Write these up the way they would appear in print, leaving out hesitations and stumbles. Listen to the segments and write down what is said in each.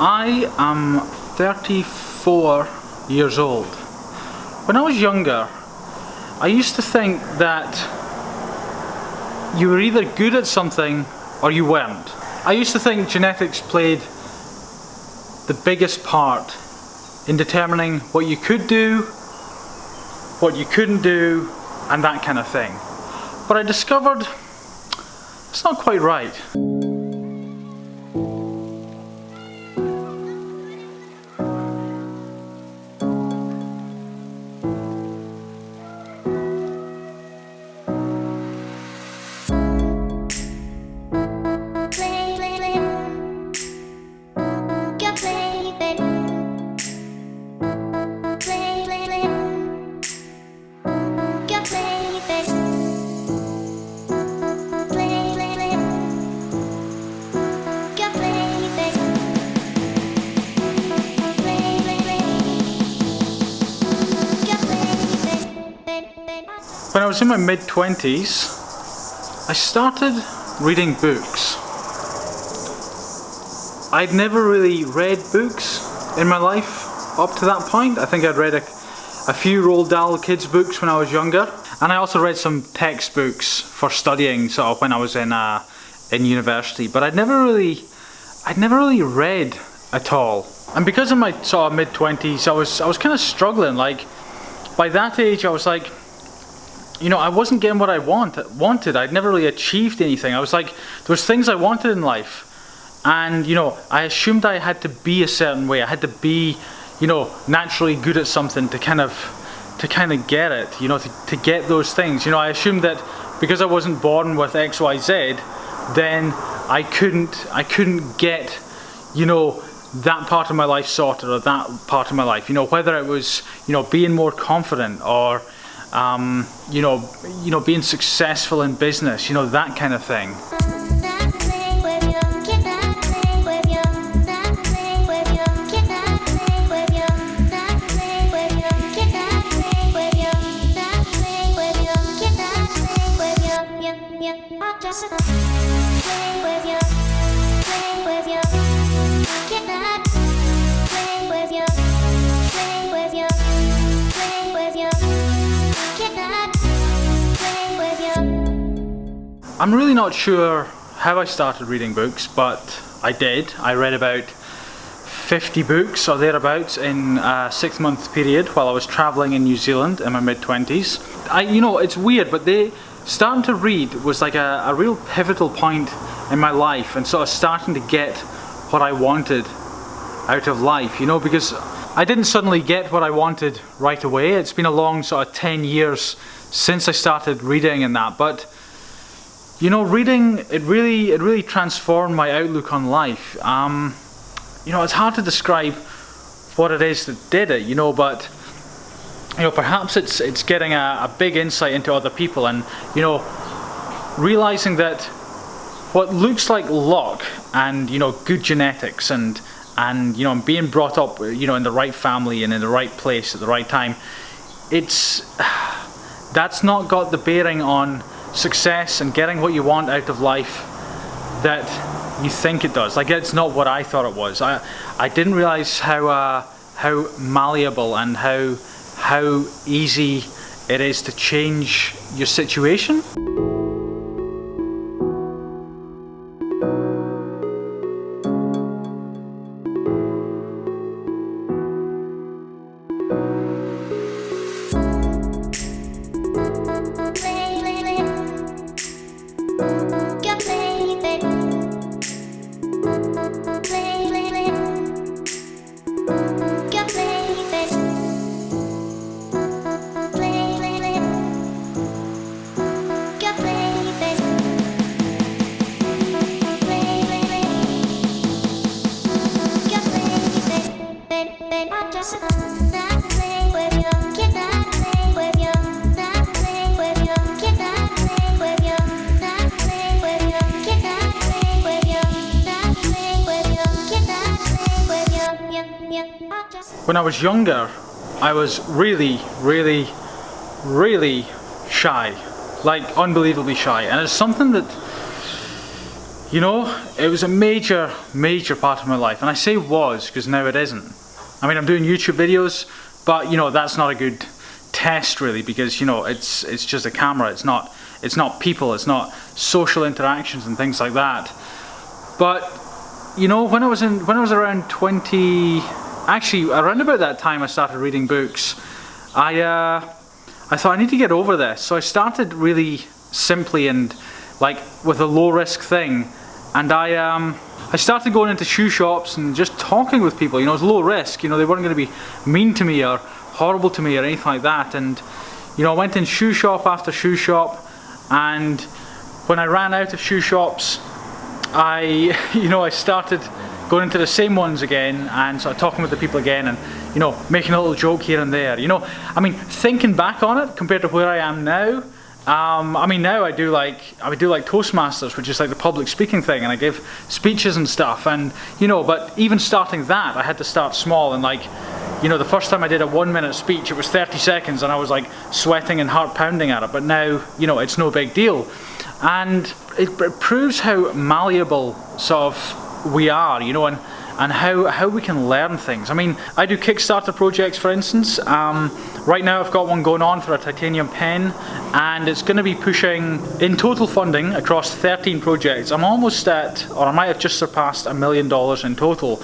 I am 34 years old. When I was younger, I used to think that you were either good at something or you weren't. I used to think genetics played the biggest part in determining what you could do, what you couldn't do, and that kind of thing. But I discovered it's not quite right. When I was in my mid-20s, I started reading books. I'd never really read books in my life up to that point. I think I'd read a few Roald Dahl kids books when I was younger, and I also read some textbooks for studying sort of when I was in university. But I'd never really read at all. And because of my sort of mid-20s, I was kind of struggling. Like by that age, I was like, you know, I wasn't getting what I wanted. I'd never really achieved anything. I was like, there was things I wanted in life, and you know, I assumed I had to be a certain way. I had to be, you know, naturally good at something to kind of get it. You know, to get those things. You know, I assumed that because I wasn't born with X, Y, Z, then I couldn't get, you know, that part of my life sorted, or that part of my life. You know, whether it was, you know, being more confident, or you know, being successful in business, you know, that kind of thing. I'm really not sure how I started reading books, but I did. I read about 50 books or thereabouts in a 6-month period while I was traveling in New Zealand in my mid-20s. You know, it's weird, but starting to read was like a real pivotal point in my life, and sort of starting to get what I wanted out of life, you know, because I didn't suddenly get what I wanted right away. It's been a long sort of 10 years since I started reading and that, but you know, reading, it really transformed my outlook on life. You know, it's hard to describe what it is that did it, you know, but you know, perhaps it's getting a big insight into other people, and you know, realizing that what looks like luck and, you know, good genetics and you know, being brought up, you know, in the right family and in the right place at the right time, that's not got the bearing on success and getting what you want out of life that you think it does. Like, it's not what I thought it was. I didn't realize how malleable and how easy it is to change your situation. When I was younger, I was really shy, like unbelievably shy, and it's something that you know, it was a major part of my life. And I say was because now it isn't. I mean, I'm doing YouTube videos, but you know, that's not a good test really, because you know, it's just a camera. It's not people, it's not social interactions and things like that. But you know, when I was around 20, actually around about that time I started reading books, I thought I need to get over this. So I started really simply and like with a low risk thing, and I started going into shoe shops and just talking with people. You know, it was low risk, you know, they weren't going to be mean to me or horrible to me or anything like that. And you know, I went in shoe shop after shoe shop, and when I ran out of shoe shops, I started going into the same ones again and sort of talking with the people again, and you know, making a little joke here and there. You know, I mean, thinking back on it compared to where I am now, I mean, now I would do like Toastmasters, which is like the public speaking thing, and I give speeches and stuff, and you know, but even starting that, I had to start small. And like, you know, the first time I did a 1-minute speech, it was 30 seconds and I was like sweating and heart pounding at it, but now, you know, it's no big deal. And it proves how malleable sort of we are, you know, and how we can learn things. I mean, I do Kickstarter projects, for instance. Right now I've got one going on for a titanium pen, and it's going to be pushing, in total funding, across 13 projects. I'm almost at, or I might have just surpassed $1 million in total.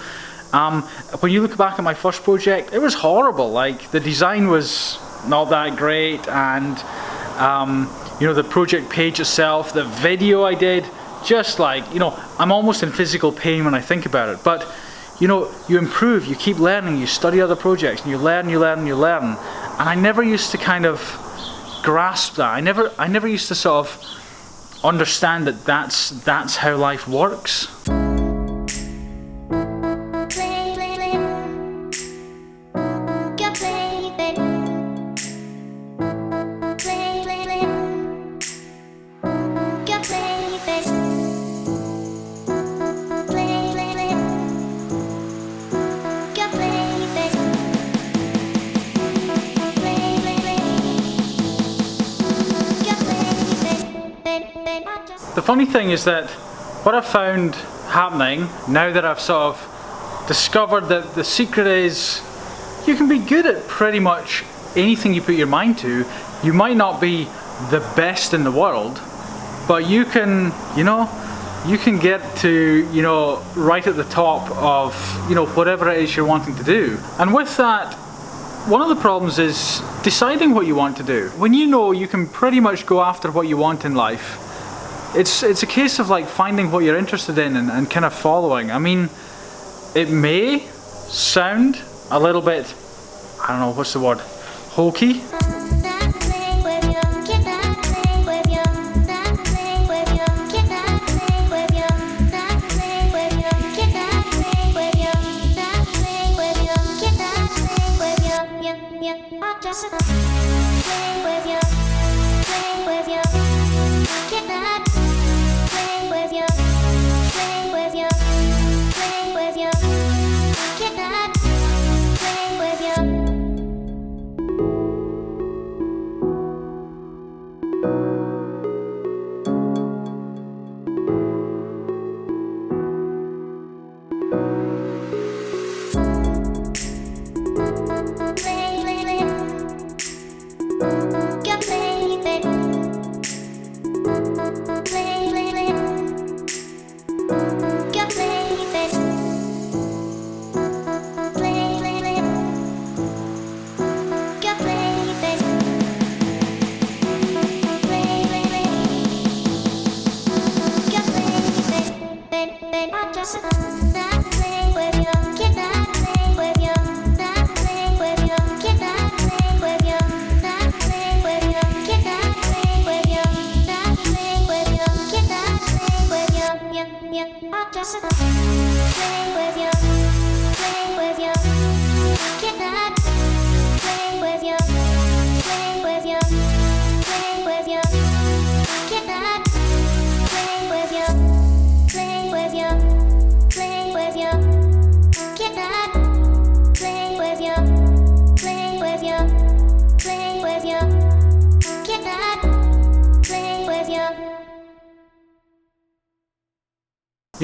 When you look back at my first project, it was horrible. Like, the design was not that great, and you know, the project page itself, the video I did, just like, you know, I'm almost in physical pain when I think about it. But you know, you improve, you keep learning, you study other projects, and you learn. And I never used to kind of grasp that. I never used to sort of understand that that's how life works. The funny thing is that what I've found happening now that I've sort of discovered that the secret is you can be good at pretty much anything you put your mind to. You might not be the best in the world, but you can, you know, you can get to, you know, right at the top of, you know, whatever it is you're wanting to do. And with that, one of the problems is deciding what you want to do. When you know you can pretty much go after what you want in life, it's a case of like finding what you're interested in and kind of following. I mean, it may sound a little bit, I don't know, what's the word, hokey.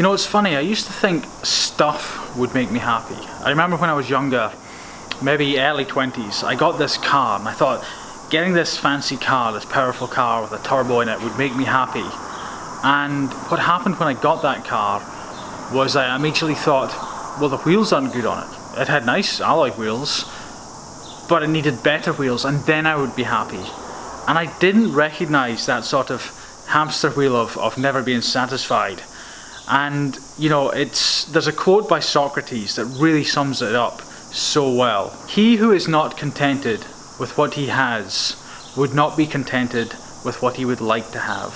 You know, it's funny, I used to think stuff would make me happy. I remember when I was younger, maybe early 20s, I got this car and I thought getting this fancy car, this powerful car with a turbo in it would make me happy. And what happened when I got that car was I immediately thought, well, the wheels aren't good on it. It had nice alloy wheels, but it needed better wheels, and then I would be happy. And I didn't recognize that sort of hamster wheel of never being satisfied. And you know, there's a quote by Socrates that really sums it up so well. He who is not contented with what he has would not be contented with what he would like to have.